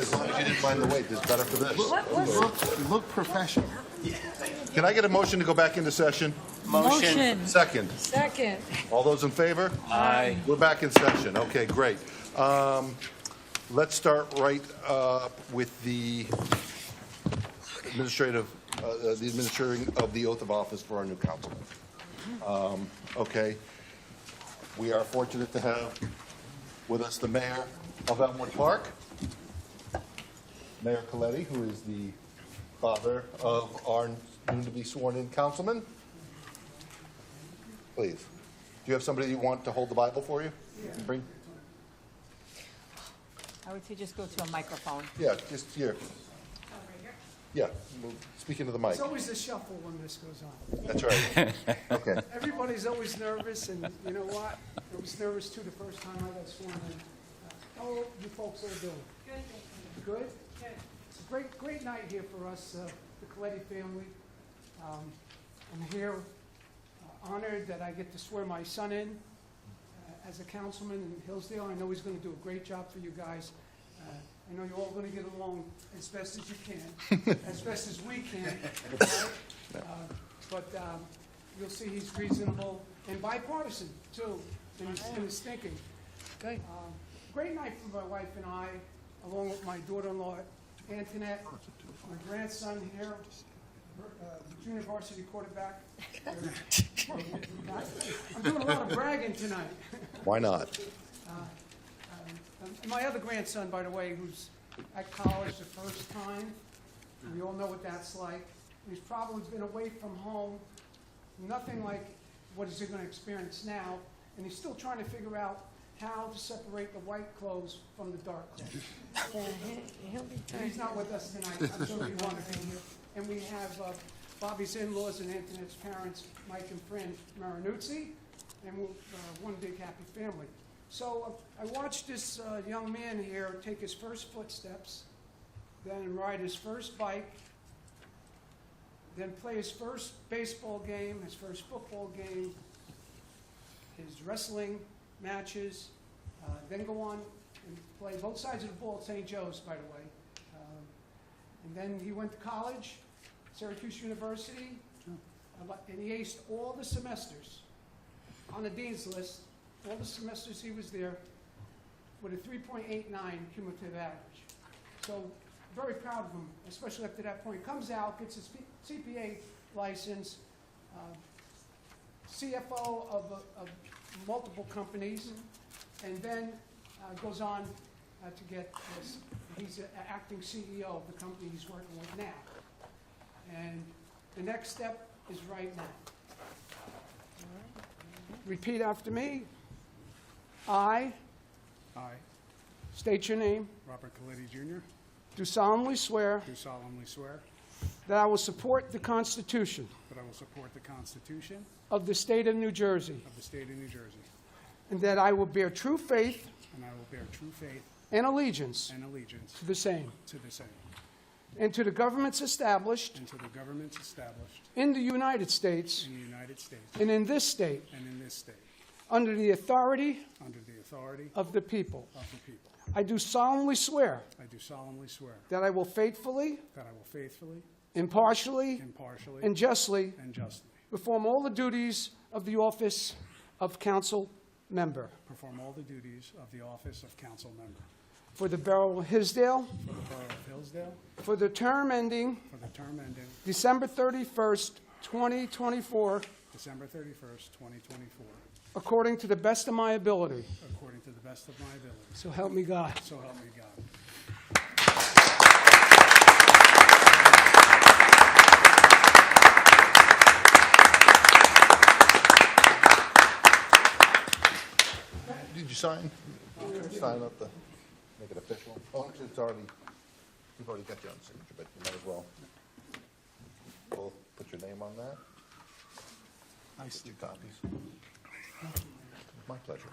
As long as you didn't mind the wait, this is better for this. You look professional. Can I get a motion to go back into session? Motion. Second. Second. All those in favor? Aye. We're back in session. Okay, great. Let's start right with the administering of the oath of office for our new councilman. Okay. We are fortunate to have with us the mayor of Elmwood Park, Mayor Coletti, who is the father of our soon-to-be sworn-in councilman. Please. Do you have somebody you want to hold the Bible for you? Yeah. Bring. I would say just go to a microphone. Yeah, just here. Yeah, we'll speak into the mic. It's always a shuffle when this goes on. That's right. Okay. Everybody's always nervous, and you know what? I was nervous too the first time I got sworn in. How are you folks all doing? Good. Good? It's a great night here for us, the Coletti family. I'm here honored that I get to swear my son in as a councilman in Hillsdale. I know he's going to do a great job for you guys. I know you're all going to get along as best as you can, as best as we can. But you'll see he's reasonable and bipartisan, too, in his thinking. Okay. Great night for my wife and I, along with my daughter-in-law, Antoinette, my grandson here, junior varsity quarterback. I'm doing a lot of bragging tonight. Why not? And my other grandson, by the way, who's at college the first time, we all know what that's like. He's probably been away from home, nothing like what is he going to experience now, and he's still trying to figure out how to separate the white clothes from the dark clothes. He'll be He's not with us tonight. I'm sure he wanted to be here. And we have Bobby's in-laws and Antoinette's parents, Mike and Fran Marinuzzi, and we're one big happy family. So I watched this young man here take his first footsteps, then ride his first bike, then play his first baseball game, his first football game, his wrestling matches, then go on and play both sides of the ball at St. Joe's, by the way. And then he went to college, Syracuse University, and he aced all the semesters on the dean's list. All the semesters he was there with a 3.89 cumulative average. So very proud of him, especially up to that point. Comes out, gets his CPA license, CFO of multiple companies, and then goes on to get this. He's an acting CEO of the company he's working with now. And the next step is right now. Repeat after me. I state your name, Robert Coletti, Jr., do solemnly swear do solemnly swear that I will support the Constitution that I will support the Constitution of the state of New Jersey, of the state of New Jersey, and that I will bear true faith and I will bear true faith and allegiance and allegiance to the same, to the same, and to the governments established and to the governments established in the United States in the United States and in this state, and in this state, under the authority under the authority of the people. of the people. I do solemnly swear I do solemnly swear that I will faithfully, that I will faithfully, impartially, impartially, and justly and justly perform all the duties of the office of council member perform all the duties of the office of council member for the Borough of Hillsdale for the Borough of Hillsdale for the term ending for the term ending December 31st, 2024, December 31st, 2024, according to the best of my ability. according to the best of my ability. So help me God. So help me God. Did you sign? Sign up the, make it official? Oh, actually, it's already, you've already got your own signature, but you might as well. We'll put your name on that. Nice. 2 copies. My pleasure.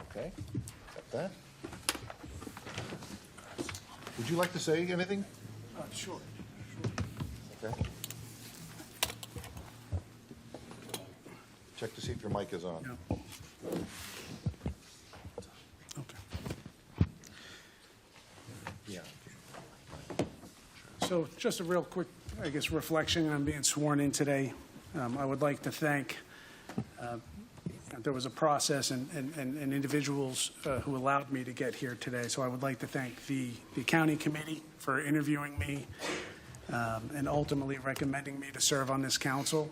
Okay, got that. Would you like to say anything? Sure. Okay. Check to see if your mic is on. Yeah. Okay. Yeah. So just a real quick, I guess, reflection on being sworn in today. I would like to thank, there was a process and individuals who allowed me to get here today. So I would like to thank the county committee for interviewing me and ultimately recommending me to serve on this council,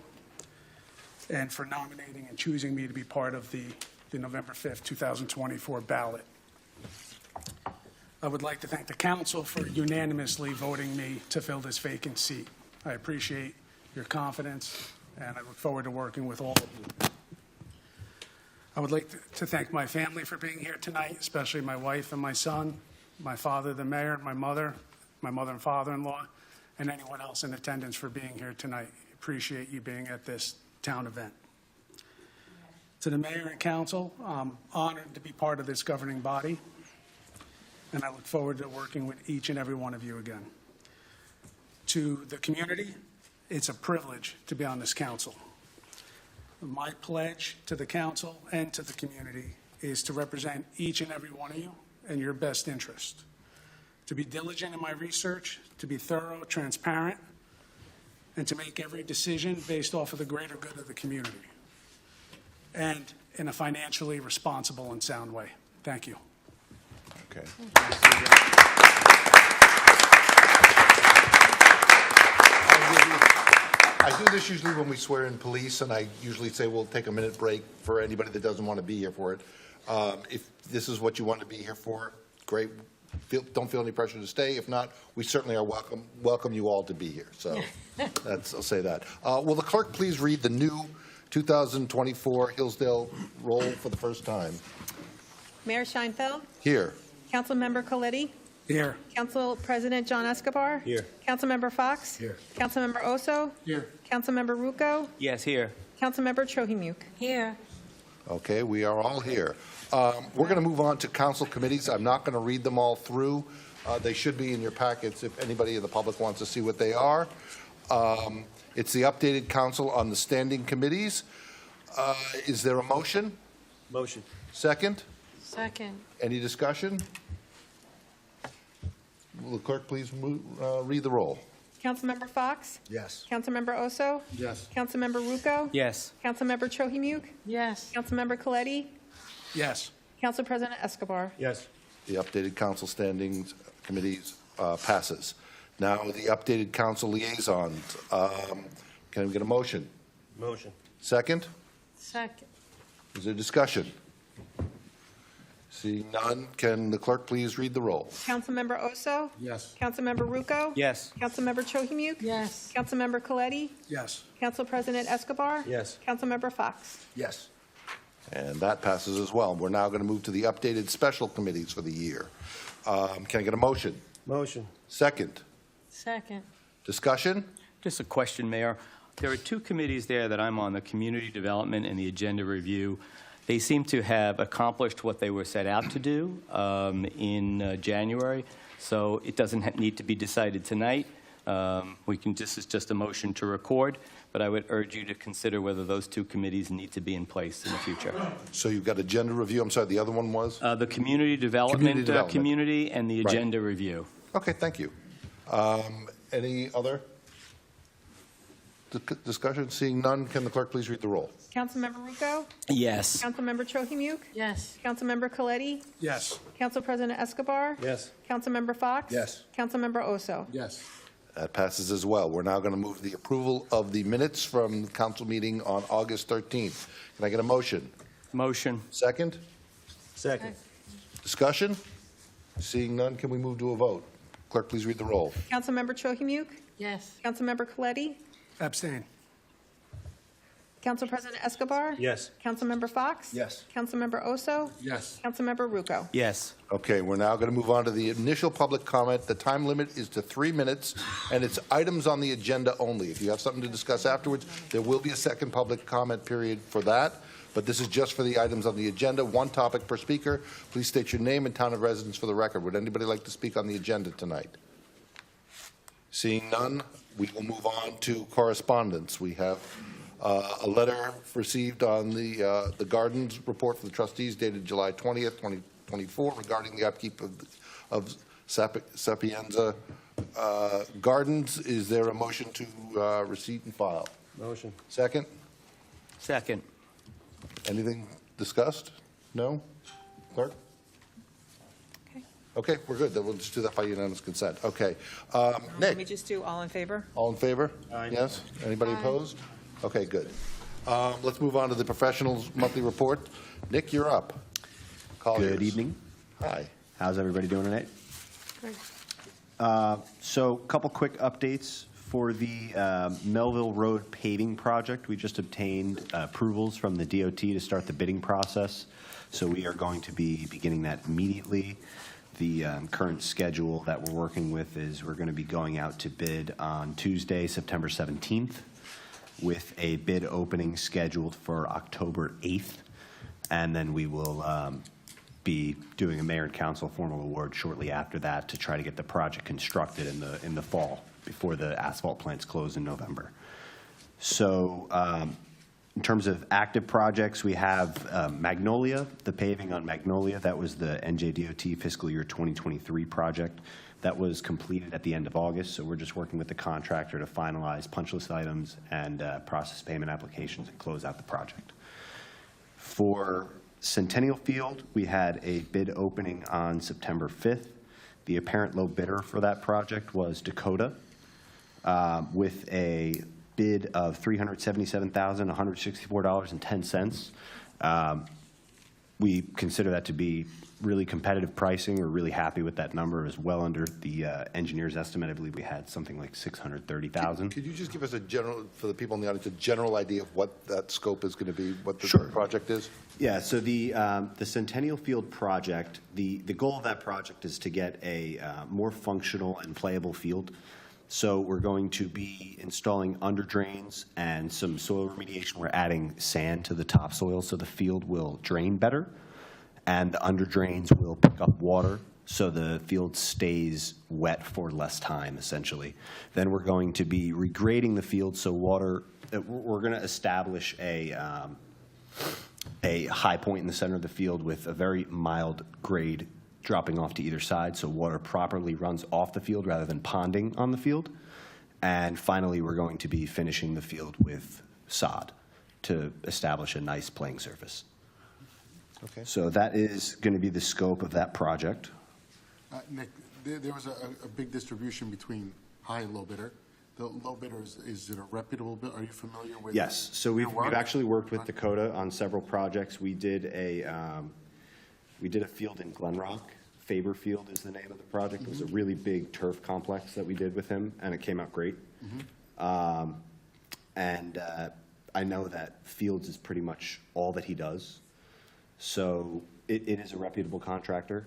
and for nominating and choosing me to be part of the November 5th, 2024 ballot. I would like to thank the council for unanimously voting me to fill this vacant seat. I appreciate your confidence, and I look forward to working with all of you. I would like to thank my family for being here tonight, especially my wife and my son, my father, the mayor, my mother and father-in-law, and anyone else in attendance for being here tonight. Appreciate you being at this town event. To the mayor and council, I'm honored to be part of this governing body, and I look forward to working with each and every one of you again. To the community, it's a privilege to be on this council. My pledge to the council and to the community is to represent each and every one of you in your best interest, to be diligent in my research, to be thorough, transparent, and to make every decision based off of the greater good of the community, and in a financially responsible and sound way. Thank you. Okay. I do this usually when we swear in police, and I usually say we'll take a minute break for anybody that doesn't want to be here for it. If this is what you want to be here for, great. Don't feel any pressure to stay. If not, we certainly are welcome you all to be here. So I'll say that. Will the clerk please read the new 2024 Hillsdale roll for the first time? Mayor Scheinfeld, Here. Councilmember Coletti, Here. Council President John Escobar. Here. Councilmember Fox. Here. Councilmember Oso. Here. Councilmember Rucco. Yes, here. Councilmember Chohimuk. Here. Okay, we are all here. We're going to move on to council committees. I'm not going to read them all through. They should be in your packets if anybody in the public wants to see what they are. It's the updated council on the standing committees. Is there a motion? Motion. Second? Second. Any discussion? Will the clerk please read the roll? Councilmember Fox. Yes. Councilmember Oso. Yes. Councilmember Rucco. Yes. Councilmember Chohimuk. Yes. Councilmember Coletti. Yes. Council President Escobar. Yes. The updated council standings committees passes. Now, the updated council liaisons. Can we get a motion? Motion. Second? Second. Is there discussion? Seeing none, can the clerk please read the roll? Councilmember Oso. Yes. Councilmember Rucco. Yes. Councilmember Chohimuk. Yes. Councilmember Coletti. Yes. Council President Escobar. Yes. Councilmember Fox. Yes. And that passes as well. We're now going to move to the updated special committees for the year. Can I get a motion? Motion. Second? Second. Discussion? Just a question, Mayor. There are two committees there that I'm on, the Community Development and the Agenda Review. They seem to have accomplished what they were set out to do in January, so it doesn't need to be decided tonight. This is just a motion to record, but I would urge you to consider whether those two committees need to be in place in the future. So you've got agenda review. I'm sorry, the other one was? The Community Development Community and the Right. Agenda Review. Okay, thank you. Any other discussion? Seeing none, can the clerk please read the roll? Councilmember Rucco. Yes. Councilmember Chohimuk. Yes. Councilmember Coletti. Yes. Council President Escobar. Yes. Councilmember Fox. Yes. Councilmember Oso. Yes. That passes as well. We're now going to move to the approval of the minutes from the council meeting on August 13th. Can I get a motion? Motion. Second? Second. Discussion? Seeing none, can we move to a vote? Clerk, please read the roll. Councilmember Chohimuk. Yes. Councilmember Coletti. Abstain. Council President Escobar. Yes. Councilmember Fox. Yes. Councilmember Oso. Yes. Councilmember Rucco. Yes. Okay, we're now going to move on to the initial public comment. The time limit is to 3 minutes, and it's items on the agenda only. If you have something to discuss afterwards, there will be a second public comment period for that, but this is just for the items on the agenda. One topic per speaker. Please state your name and town of residence for the record. Would anybody like to speak on the agenda tonight? Seeing none, we will move on to correspondence. We have a letter received on the Gardens report for the trustees dated July 20th, 2024, regarding the upkeep of Sapienza Gardens. Is there a motion to receipt and file? Motion. Second? Second. Anything discussed? No? Clerk? Okay. Okay, we're good. Then we'll just do that by unanimous consent. Okay. Let me Nick, just do all in favor? all in favor? Aye. Yes? Anybody Aye. opposed? Okay, good. Let's move on to the professionals' monthly report. Nick, you're up. Colliers. Good evening. Hi. How's everybody doing tonight? Good. So a couple quick updates for the Melville Road paving project. We just obtained approvals from the DOT to start the bidding process. So we are going to be beginning that immediately. The current schedule that we're working with is we're going to be going out to bid on Tuesday, September 17th, with a bid opening scheduled for October 8th. And then we will be doing a mayor and council formal award shortly after that to try to get the project constructed in the fall before the asphalt plants close in November. So in terms of active projects, we have Magnolia, the paving on Magnolia. That was the NJDOT fiscal year 2023 project. That was completed at the end of August, so we're just working with the contractor to finalize punch list items and process payment applications and close out the project. For Centennial Field, we had a bid opening on September 5th. The apparent low bidder for that project was Dakota, with a bid of $377,164.10. We consider that to be really competitive pricing. We're really happy with that number. It was well under the engineer's estimate. I believe we had something like $630,000. Could you just give us a general, for the people in the audience, a general idea of what that scope is going to be, what the Sure. project is? Yeah, so the Centennial Field project, the goal of that project is to get a more functional and playable field. So we're going to be installing under drains and some soil remediation. We're adding sand to the topsoil so the field will drain better, and the under drains will pick up water so the field stays wet for less time, essentially. Then we're going to be regrading the field so water, we're going to establish a high point in the center of the field with a very mild grade dropping off to either side so water properly runs off the field rather than ponding on the field. And finally, we're going to be finishing the field with sod to establish a nice playing surface. Okay. So that is going to be the scope of that project. Nick, there was a big distribution between high and low bidder. The low bidder, is it a reputable bid? Are you familiar with? Yes, so their we've work? actually worked with Dakota on several projects. We did a field in Glen Rock. Faber Field is the name of the project. It was a really big turf complex that we did with him, and it came out great. And I know that Fields is pretty much all that he does. So it is a reputable contractor.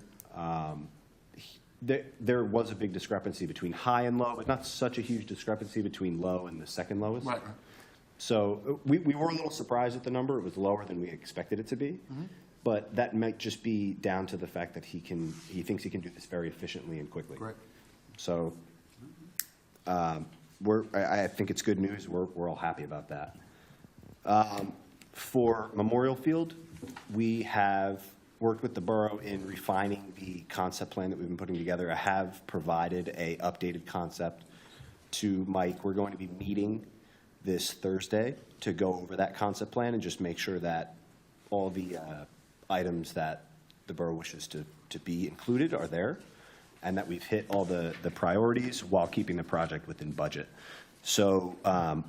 There was a big discrepancy between high and low, but not such a huge discrepancy between low and the second lowest. Right. So we were a little surprised at the number. It was lower than we expected it to be. But that might just be down to the fact that he thinks he can do this very efficiently and quickly. Right. So I think it's good news. We're all happy about that. For Memorial Field, we have worked with the borough in refining the concept plan that we've been putting together. I have provided a updated concept to Mike. We're going to be meeting this Thursday to go over that concept plan and just make sure that all the items that the borough wishes to be included are there, and that we've hit all the priorities while keeping the project within budget. So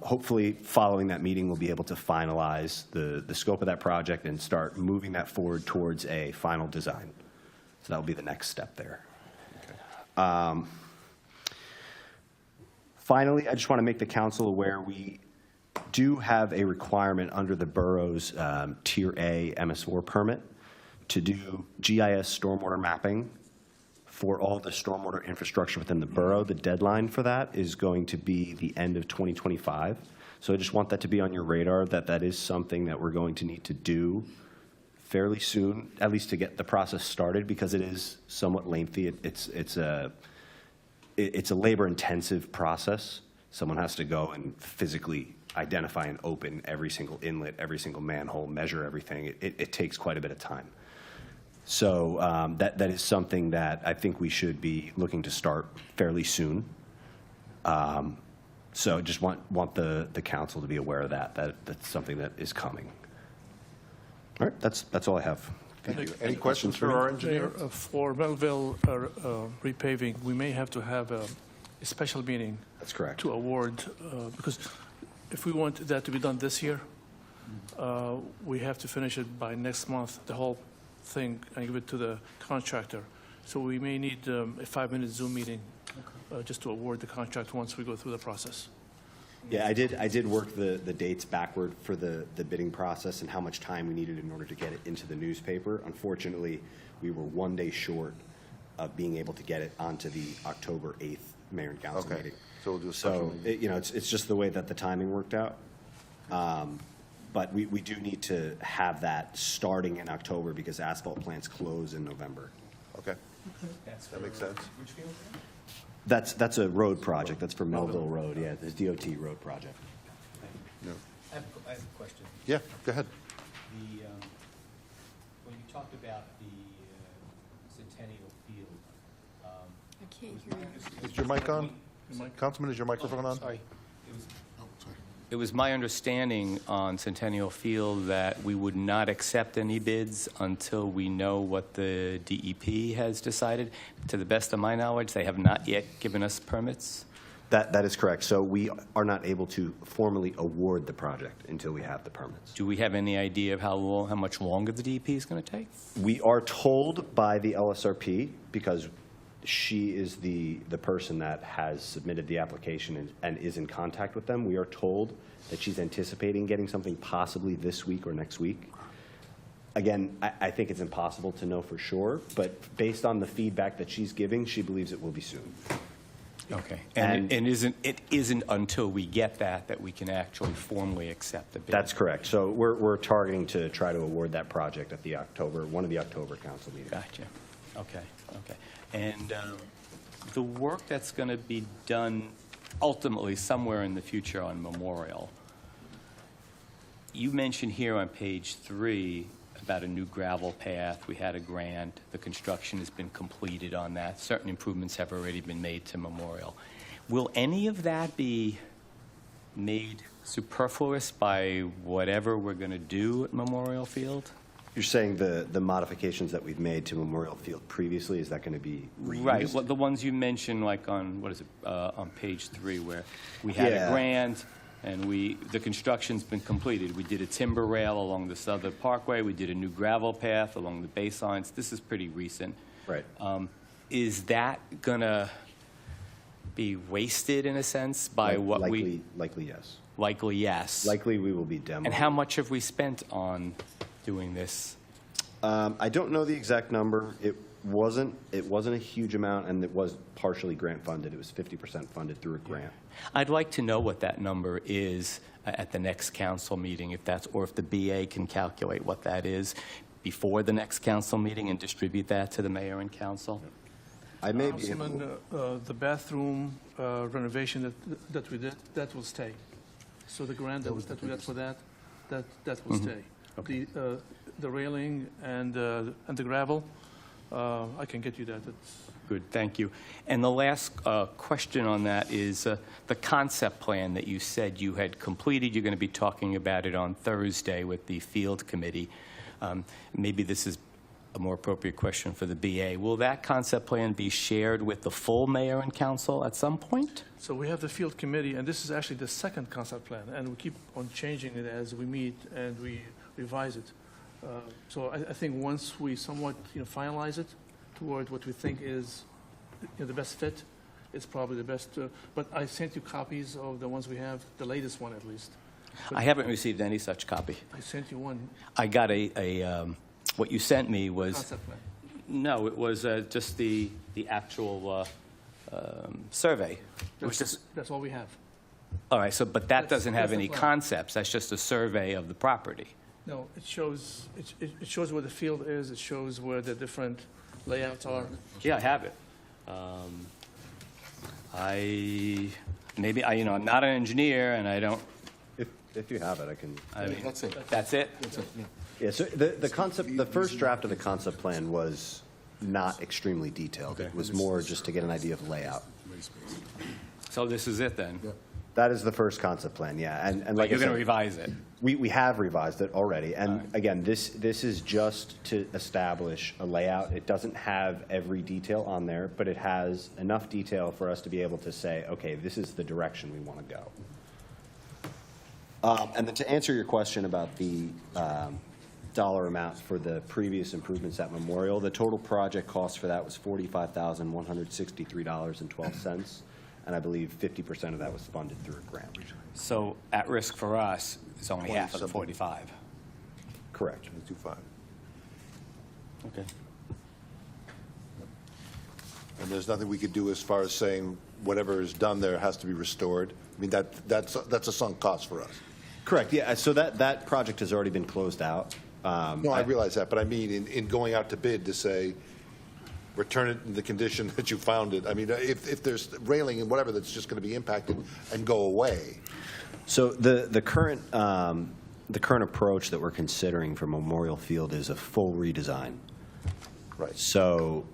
hopefully following that meeting, we'll be able to finalize the scope of that project and start moving that forward towards a final design. So that'll be the next step there. Finally, I just want to make the council aware we do have a requirement under the borough's Tier A MS4 permit to do GIS stormwater mapping for all the stormwater infrastructure within the borough. The deadline for that is going to be the end of 2025. So I just want that to be on your radar, that is something that we're going to need to do fairly soon, at least to get the process started, because it is somewhat lengthy. it's a labor-intensive process. Someone has to go and physically identify and open every single inlet, every single manhole, measure everything. It takes quite a bit of time. So that is something that I think we should be looking to start fairly soon. So just want the council to be aware of that's something that is coming. All right, that's all I have. Thank you. Any questions for our engineer? Mayor, for Melville repaving, we may have to have a special meeting That's correct. to award, because if we want that to be done this year, we have to finish it by next month, the whole thing, and give it to the contractor. So we may need a 5-minute Zoom meeting just to award the contract once we go through the process. Yeah, I did work the dates backward for the bidding process and how much time we needed in order to get it into the newspaper. Unfortunately, we were 1 day short of being able to get it onto the October 8th mayor and council Okay, meeting. so we'll do a special So, meeting. it's just the way that the timing worked out. But we do need to have that starting in October because asphalt plants close in November. Okay, that makes sense. That's a road project. That's for Melville Road, yeah, the DOT road project. I have a question. Yeah, go ahead. When you talked about the Centennial Field, I can't hear you. Is your mic on? Councilman, is your microphone on? sorry, Oh, sorry. it was my understanding on Centennial Field that we would not accept any bids until we know what the DEP has decided. To the best of my knowledge, they have not yet given us permits. That is correct. So we are not able to formally award the project until we have the permits. Do we have any idea of how much longer the DEP is going to take? We are told by the LSRP, because she is the person that has submitted the application and is in contact with them, we are told that she's anticipating getting something possibly this week or next week. Again, I think it's impossible to know for sure, but based on the feedback that she's giving, she believes it will be soon. Okay. And- And it isn't until we get that we can actually formally accept the bid? That's correct. So we're targeting to try to award that project at one of the October council meetings. Gotcha. Okay. And the work that's going to be done ultimately somewhere in the future on Memorial, you mentioned here on page 3 about a new gravel path. We had a grant. The construction has been completed on that. Certain improvements have already been made to Memorial. Will any of that be made superfluous by whatever we're going to do at Memorial Field? You're saying the modifications that we've made to Memorial Field previously, is that going to be reused? Right, well, the ones you mentioned, like on, on page 3, where we had a Yeah. grant, and the construction's been completed. We did a timber rail along the Southern Parkway, we did a new gravel path along the baselines. This is pretty recent. Right. Is that gonna be wasted, in a sense, by what we... Likely, yes. Likely, yes. Likely, we will be demoing. And how much have we spent on doing this? I don't know the exact number. It wasn't a huge amount, and it was partially grant funded. It was 50% funded through a grant. I'd like to know what that number is at the next council meeting, or if the BA can calculate what that is before the next council meeting and distribute that to the mayor and council. I may be able, Councilman, the bathroom renovation that we did, that will stay. So the grant that we got for that will stay. The railing and the gravel, I can get you that. Good, thank you. And the last question on that is the concept plan that you said you had completed. You're going to be talking about it on Thursday with the field committee. Maybe this is a more appropriate question for the BA. Will that concept plan be shared with the full mayor and council at some point? So we have the field committee, and this is actually the second concept plan, and we keep on changing it as we meet and we revise it. So I think once we somewhat finalize it toward what we think is the best fit, it's probably the best. But I sent you copies of the ones we have, the latest one at least. I haven't received any such copy. I sent you one I got what you sent me was, concept plan. no, it was just the actual survey. It was just, That's all we have. all right, but that doesn't have that's the any plan. concepts. That's just a survey of the property. No, it shows where the field is. It shows where the different layouts are. Yeah, I have it. I'm not an engineer, and I don't, If you have it, I can. I mean, That's it. that's it? Yeah, so the concept, the first draft of the concept plan was not extremely detailed. It was more just to get an idea of layout. So this is it then? Yeah. That is the first concept plan, yeah. And like I You're going to said, revise it? we have revised it already. And All right. again, this is just to establish a layout. It doesn't have every detail on there, but it has enough detail for us to be able to say, okay, this is the direction we want to go. And then to answer your question about the dollar amount for the previous improvements at Memorial, the total project cost for that was $45,163.12. And I believe 50% of that was funded through a grant. So at risk for us is only half of the 45? Correct. 25. Okay. And there's nothing we could do as far as saying whatever is done there has to be restored? I mean, that's a sunk cost for us. Correct, yeah, so that project has already been closed out. No, I realize that, but I mean, in going out to bid to say, return it in the condition that you found it. I mean, if there's railing and whatever that's just going to be impacted and go away. So the current approach that we're considering for Memorial Field is a full redesign. Right. So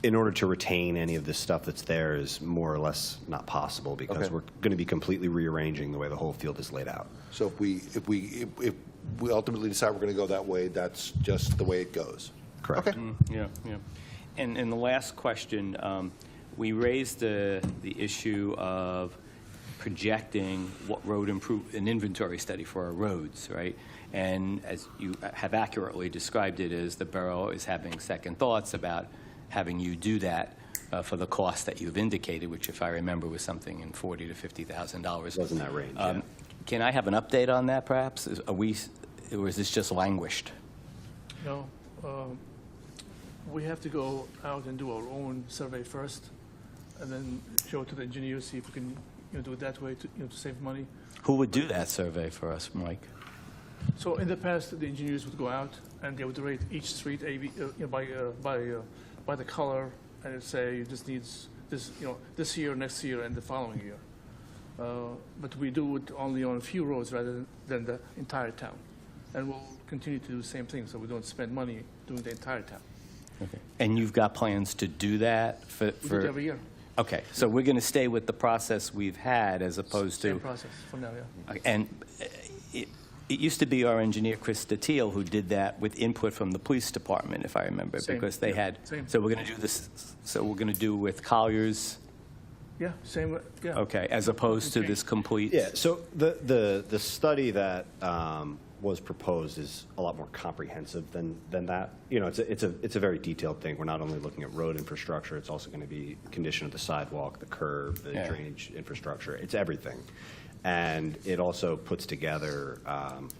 in order to retain any of the stuff that's there is more or less not possible because Okay. we're going to be completely rearranging the way the whole field is laid out. So if we ultimately decide we're going to go that way, that's just the way it goes. Correct. Okay. Yeah, yeah. And the last question, we raised the issue of projecting what road an inventory study for our roads, right? And as you have accurately described it, as the borough is having second thoughts about having you do that for the cost that you've indicated, which, if I remember, was something in $40,000 to $50,000. It was in that range, yeah. Can I have an update on that, perhaps? Or is this just languished? No, we have to go out and do our own survey first, and then show it to the engineers, see if we can, do it that way to save money. Who would do that survey for us, Mike? So in the past, the engineers would go out and they would rate each street by the color, and it'd say this needs this, this year, next year, and the following year. But we do it only on a few roads rather than the entire town, and we'll continue to do the same thing, so we don't spend money doing the entire town. Okay. And you've got plans to do that for? We do it every year. Okay, so we're going to stay with the process we've had as opposed to? Same process for now, yeah. And it used to be our engineer, Chris Steele, who did that with input from the police department, if I remember, Same, because they yeah, had. same. So we're going to do this. So we're going to do with Collier's. Yeah, same, yeah. Okay, as opposed to this complete. Yeah, so the study that was proposed is a lot more comprehensive than that. It's a very detailed thing. We're not only looking at road infrastructure, it's also going to be condition of the sidewalk, the curb, the Yeah. drainage infrastructure. It's everything. And it also puts together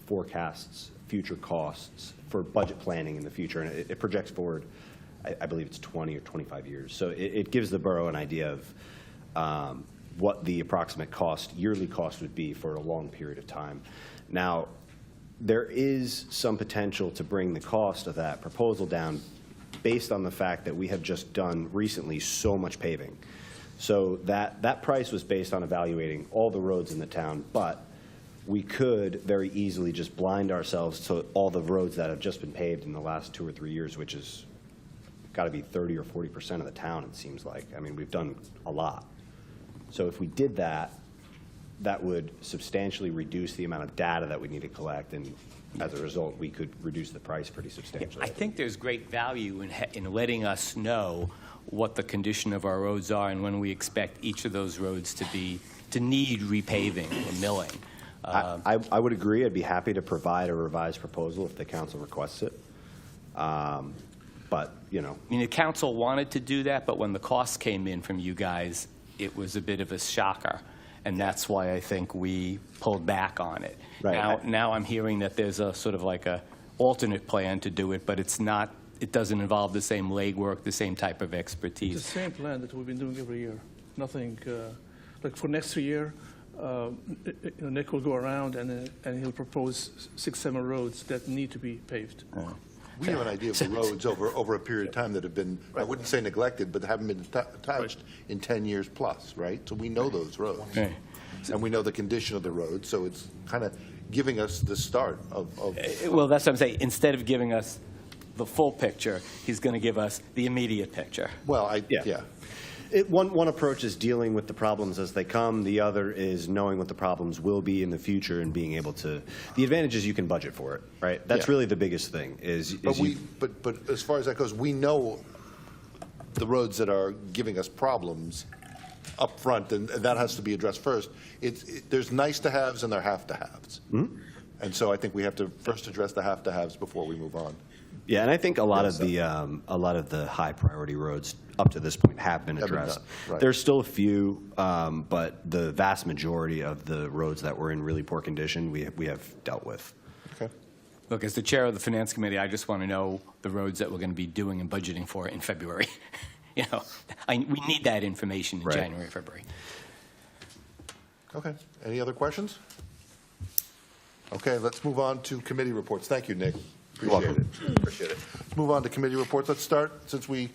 forecasts, future costs for budget planning in the future, and it projects forward, I believe it's 20 or 25 years. So it gives the borough an idea of what the approximate cost, yearly cost would be for a long period of time. Now, there is some potential to bring the cost of that proposal down based on the fact that we have just done recently so much paving. So that price was based on evaluating all the roads in the town, but we could very easily just blind ourselves to all the roads that have just been paved in the last 2 or 3 years, which is got to be 30 or 40% of the town, it seems like. I mean, we've done a lot. So if we did that, that would substantially reduce the amount of data that we need to collect, and as a result, we could reduce the price pretty substantially. I think there's great value in letting us know what the condition of our roads are and when we expect each of those roads to need repaving or milling. I would agree. I'd be happy to provide a revised proposal if the council requests it. But, I mean, the council wanted to do that, but when the costs came in from you guys, it was a bit of a shocker. And that's why I think we pulled back on it. Right. Now I'm hearing that there's a sort of like a alternate plan to do it, but it doesn't involve the same legwork, the same type of It's expertise. the same plan that we've been doing every year. Nothing, like for next year, Nick will go around and he'll propose 6, 7 roads that need to be paved. We have an idea of the roads over a period of time that have been, I wouldn't say neglected, but haven't been touched in 10 years plus, right? So we know those roads. Right. And we know the condition of the road, so it's kind of giving us the start of Well, that's what I'm saying. Instead of giving us the full picture, he's going to give us the immediate picture. well, Yeah. yeah. One approach is dealing with the problems as they come. The other is knowing what the problems will be in the future and being able to. The advantage is you can budget for it, right? That's Yeah. really the biggest thing. But as far as that goes, we know the roads that are giving us problems up front, and that has to be addressed first. There's nice to haves and there have to haves. And so I think we have to first address the have to haves before we move on. Yeah, and I think a lot of the high priority roads up to this point have been Have been addressed. done, right. There's still a few, but the vast majority of the roads that were in really poor condition, we have dealt with. Okay. Look, as the chair of the Finance Committee, I just want to know the roads that we're going to be doing and budgeting for in February. You know, we need that information in Right. January, February. Okay. Any other questions? Okay, let's move on to committee reports. Thank you, Nick. Appreciate it. Appreciate it. Let's move on to committee reports. Let's start, since we're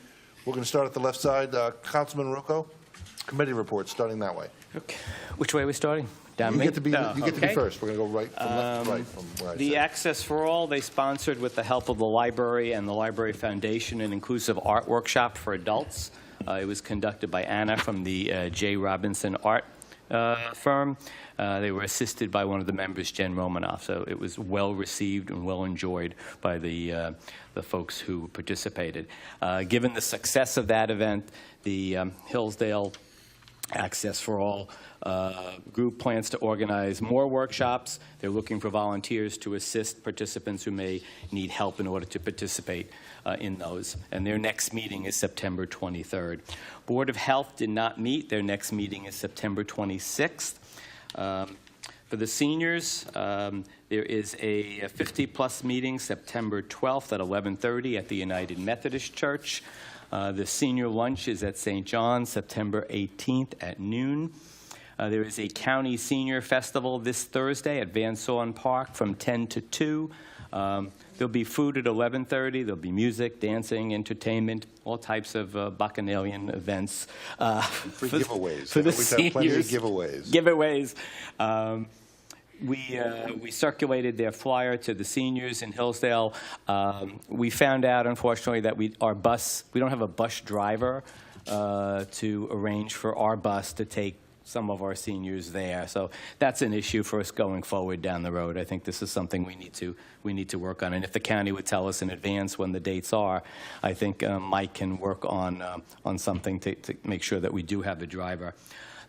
going to start at the left side. Councilman Rocco, committee reports, starting that way. Okay. Which way are we starting? Down You me? get to be Okay. first. We're going to go right from left to right from where I The sit. Access for All, they sponsored with the help of the library and the Library Foundation an inclusive art workshop for adults. It was conducted by Anna from the J. Robinson Art firm. They were assisted by one of the members, Jen Romanoff. So it was well received and well enjoyed by the folks who participated. Given the success of that event, the Hillsdale Access for All group plans to organize more workshops. They're looking for volunteers to assist participants who may need help in order to participate in those. And their next meeting is September 23rd. Board of Health did not meet. Their next meeting is September 26th. For the seniors, there is a 50-plus meeting September 12th at 11:30 at the United Methodist Church. The senior lunch is at St. John's, September 18th at noon. There is a county senior festival this Thursday at Van Zorn Park from 10 to 2. There'll be food at 11:30. There'll be music, dancing, entertainment, all types of bacchanalian events. Free giveaways. For the We have plenty of seniors. giveaways. We circulated their flyer to the seniors in Hillsdale. We found out, unfortunately, that we don't have a bus driver to arrange for our bus to take some of our seniors there. So that's an issue for us going forward down the road. I think this is something we need to work on. And if the county would tell us in advance when the dates are, I think Mike can work on something to make sure that we do have a driver.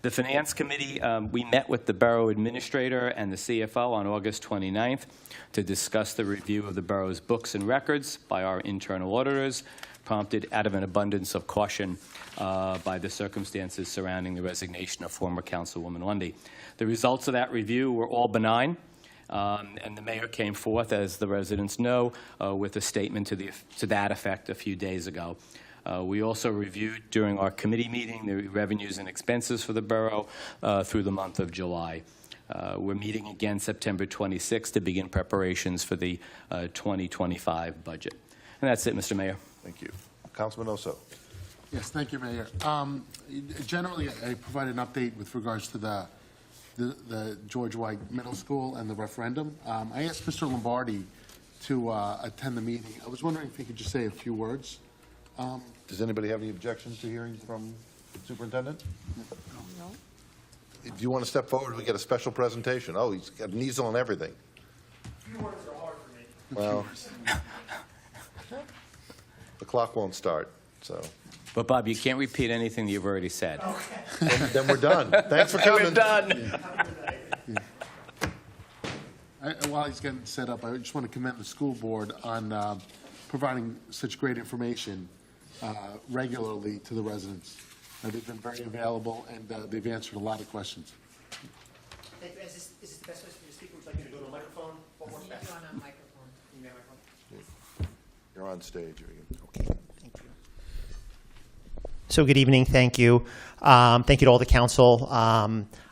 The Finance Committee, we met with the Borough Administrator and the CFO on August 29th to discuss the review of the borough's books and records by our internal auditors, prompted out of an abundance of caution by the circumstances surrounding the resignation of former Councilwoman Lundy. The results of that review were all benign, and the mayor came forth, as the residents know, with a statement to that effect a few days ago. We also reviewed during our committee meeting the revenues and expenses for the borough through the month of July. We're meeting again September 26th to begin preparations for the 2025 budget. And that's it, Mr. Mayor. Thank you. Councilman Oso. Yes, thank you, Mayor. Generally, I provide an update with regards to the George White Middle School and the referendum. I asked Mr. Lombardi to attend the meeting. I was wondering if he could just say a few words. Does anybody have any objections to hearing from the superintendent? No. If you want to step forward, we get a special presentation. Oh, he's got an easel and everything. Few words are hard for me. Well, the clock won't start, so. But, Bob, you can't repeat anything that you've already said. Then we're done. Thanks for coming. We're done. While he's getting set up, I just want to commend the school board on providing such great information regularly to the residents. They've been very available, and they've answered a lot of questions. Is this the best place for you to speak? Would you like me to go to a microphone? What works best? on a microphone. You need a microphone? You're on stage. Okay. So good evening, thank you. Thank you to all the council.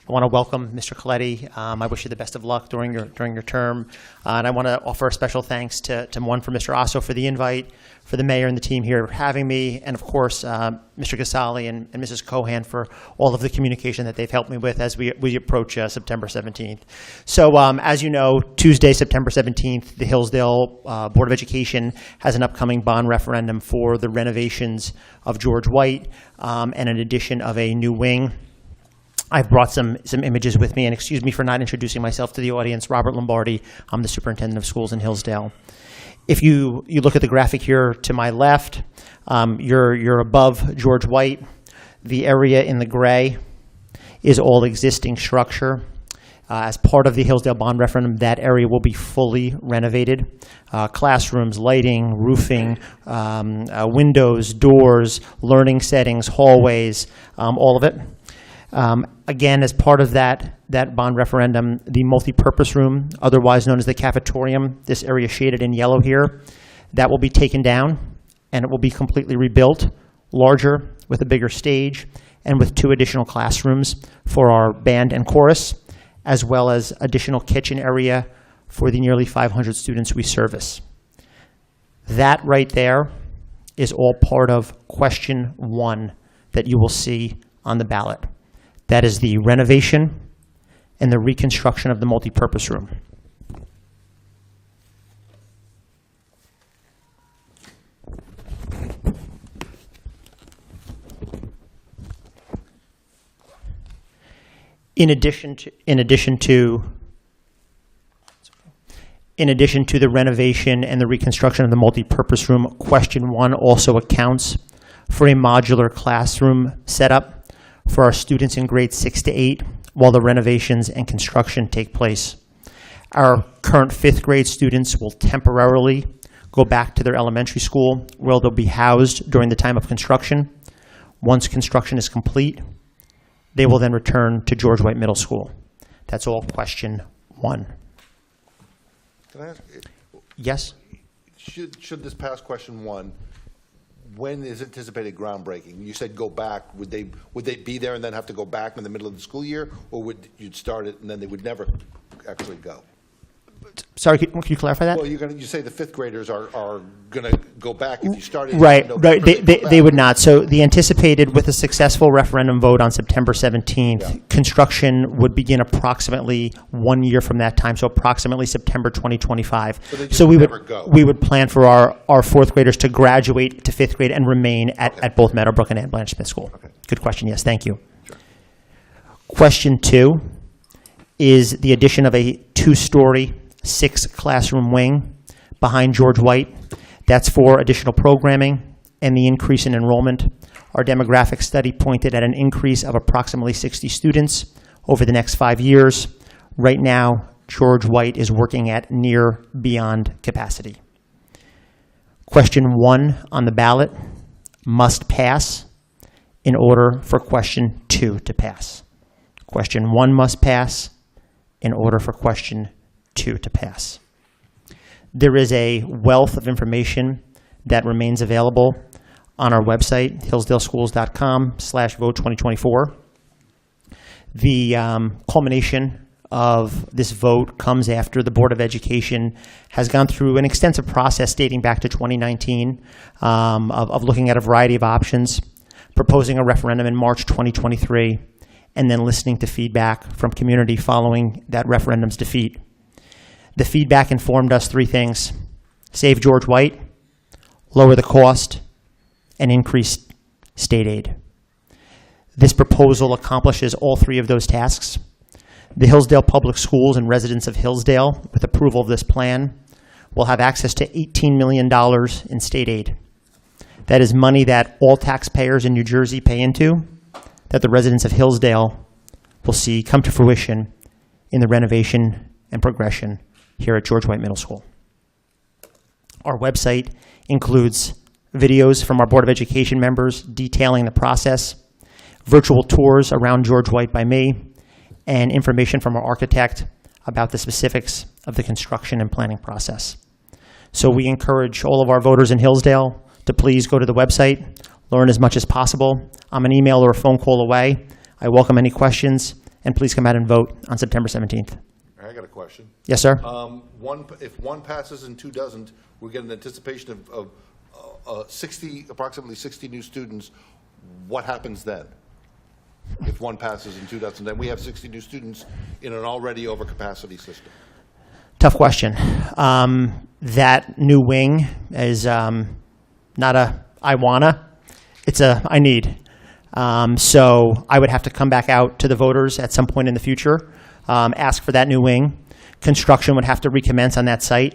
I want to welcome Mr. Coletti. I wish you the best of luck during your term. And I want to offer a special thanks to one for Mr. Osso for the invite, for the mayor and the team here having me, and of course, Mr. Gasali and Mrs. Cohan for all of the communication that they've helped me with as we approach September 17th. So as you know, Tuesday, September 17th, the Hillsdale Board of Education has an upcoming bond referendum for the renovations of George White and an addition of a new wing. I've brought some images with me, and excuse me for not introducing myself to the audience. Robert Lombardi, I'm the superintendent of schools in Hillsdale. If you look at the graphic here to my left, you're above George White. The area in the gray is all existing structure. As part of the Hillsdale bond referendum, that area will be fully renovated. Classrooms, lighting, roofing, windows, doors, learning settings, hallways, all of it. Again, as part of that bond referendum, the multi-purpose room, otherwise known as the cafetorium, this area shaded in yellow here, that will be taken down and it will be completely rebuilt, larger, with a bigger stage, and with 2 additional classrooms for our band and chorus, as well as additional kitchen area for the nearly 500 students we service. That right there is all part of question 1 that you will see on the ballot. That is the renovation and the reconstruction of the multipurpose room. In addition to the renovation and the reconstruction of the multipurpose room, question 1 also accounts for a modular classroom setup for our students in grades 6 to 8 while the renovations and construction take place. Our current 5th grade students will temporarily go back to their elementary school where they'll be housed during the time of construction. Once construction is complete, they will then return to George White Middle School. That's all question 1. Can I ask, Yes? should this pass question 1, when is anticipated groundbreaking? You said go back. Would they be there and then have to go back in the middle of the school year, or would you start it and then they would never actually go? Sorry, can you clarify that? Well, you say the 5th graders are going to go back if you started in Right. November, They would not. So the anticipated, with a successful referendum vote on September 17th, Yeah. construction would begin approximately 1 year from that time, so approximately September 2025. So they just never go. we would plan for our 4th graders to graduate to 5th grade and remain at both Meadowbrook and Ann Blanche Smith School. Okay. Good question. Yes, thank you. Sure. Question 2 is the addition of a 2-story, 6-classroom wing behind George White. That's for additional programming and the increase in enrollment. Our demographic study pointed at an increase of approximately 60 students over the next 5 years. Right now, George White is working at near beyond capacity. Question 1 on the ballot must pass in order for question 2 to pass. Question 1 must pass in order for question 2 to pass. There is a wealth of information that remains available on our website, hillsdaleschools.com/vote2024. The culmination of this vote comes after the Board of Education has gone through an extensive process dating back to 2019 of looking at a variety of options, proposing a referendum in March 2023, and then listening to feedback from community following that referendum's defeat. The feedback informed us 3 things: save George White, lower the cost, and increase state aid. This proposal accomplishes all 3 of those tasks. The Hillsdale Public Schools and residents of Hillsdale, with approval of this plan, will have access to $18 million in state aid. That is money that all taxpayers in New Jersey pay into, that the residents of Hillsdale will see come to fruition in the renovation and progression here at George White Middle School. Our website includes videos from our Board of Education members detailing the process, virtual tours around George White by me, and information from our architect about the specifics of the construction and planning process. So we encourage all of our voters in Hillsdale to please go to the website, learn as much as possible. I'm an email or a phone call away. I welcome any questions and please come out and vote on September 17th. I got a question. Yes, sir? If one passes and two doesn't, we get an anticipation of approximately 60 new students. What happens then? If one passes and two doesn't, then we have 60 new students in an already overcapacity system. Tough question. That new wing is not a I wanna, it's a I need. So I would have to come back out to the voters at some point in the future, ask for that new wing. Construction would have to recommence on that site.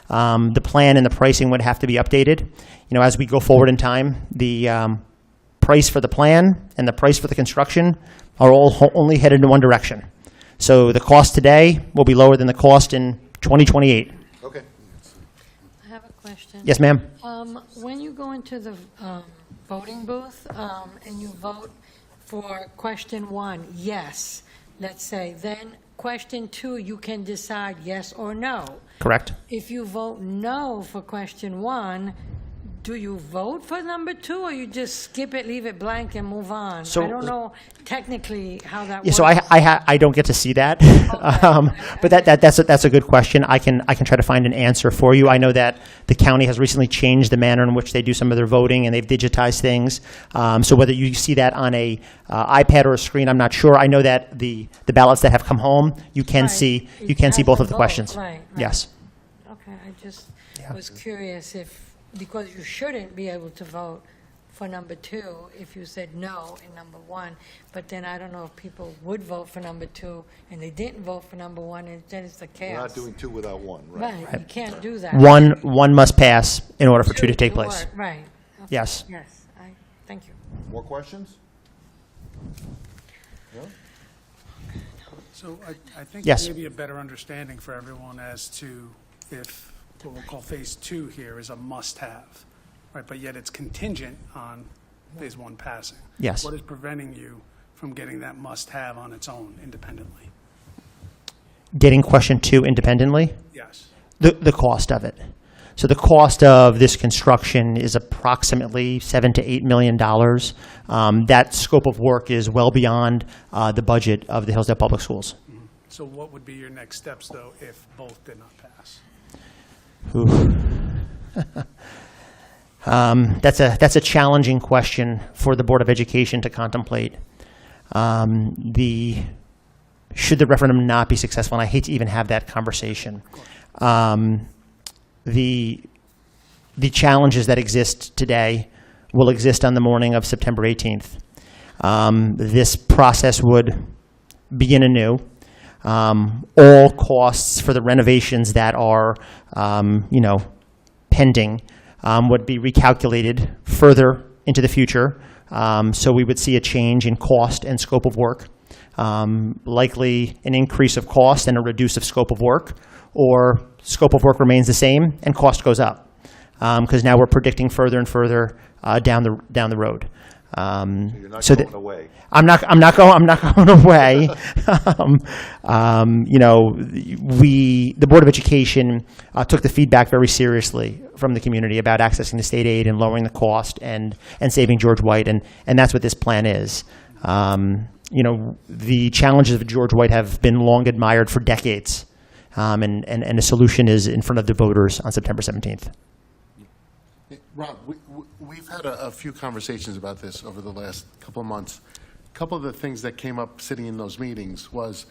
The plan and the pricing would have to be updated. You know, as we go forward in time, the price for the plan and the price for the construction are all only headed in one direction. So the cost today will be lower than the cost in 2028. Okay. I have a question. Yes, ma'am? When you go into the voting booth and you vote for question 1, yes, let's say, then question 2, you can decide yes or no. Correct. If you vote no for question 1, do you vote for number 2, or you just skip it, leave it blank, and move on? So- I don't know technically how that Yeah, works. so I don't get to see that, but that's a good question. I can try to find an answer for you. I know that the county has recently changed the manner in which they do some of their voting, and they've digitized things. So whether you see that on a iPad or a screen, I'm not sure. I know that the ballots that have come home, you can Right. see You both can of the vote. questions. Right, right. Yes. Okay, I just Yeah. was curious because you shouldn't be able to vote for number 2 if you said no in number 1, but then I don't know if people would vote for number 2 and they didn't vote for number 1, and then it's the We're chaos. not doing two without one, right? Right, you can't do that. One must pass in order for two to take place. work, Right. Okay, Yes. Yes, thank you. More questions? No? So I think Yes. maybe a better understanding for everyone as to if what we'll call phase 2 here is a must-have, right? But yet it's contingent on phase 1 passing. Yes. What is preventing you from getting that must-have on its own independently? Getting question 2 independently, Yes. the cost of it. So the cost of this construction is approximately $7 to $8 million. That scope of work is well beyond the budget of the Hillsdale Public Schools. So what would be your next steps, though, if both did not pass? That's a challenging question for the Board of Education to contemplate. Should the referendum not be successful, and I hate to even have that conversation, the challenges that exist today will exist on the morning of September 18th. This process would begin anew. All costs for the renovations that are, pending would be recalculated further into the future. So we would see a change in cost and scope of work, likely an increase of cost and a reduce of scope of work, or scope of work remains the same and cost goes up, because now we're predicting further and further down the road. You're not So going away. I'm not going away. The Board of Education took the feedback very seriously from the community about accessing the state aid and lowering the cost and saving George White, and that's what this plan is. The challenges of George White have been long admired for decades, and a solution is in front of the voters on September 17th. Rob, we've had a few conversations about this over the last couple of months. A couple of the things that came up sitting in those meetings was,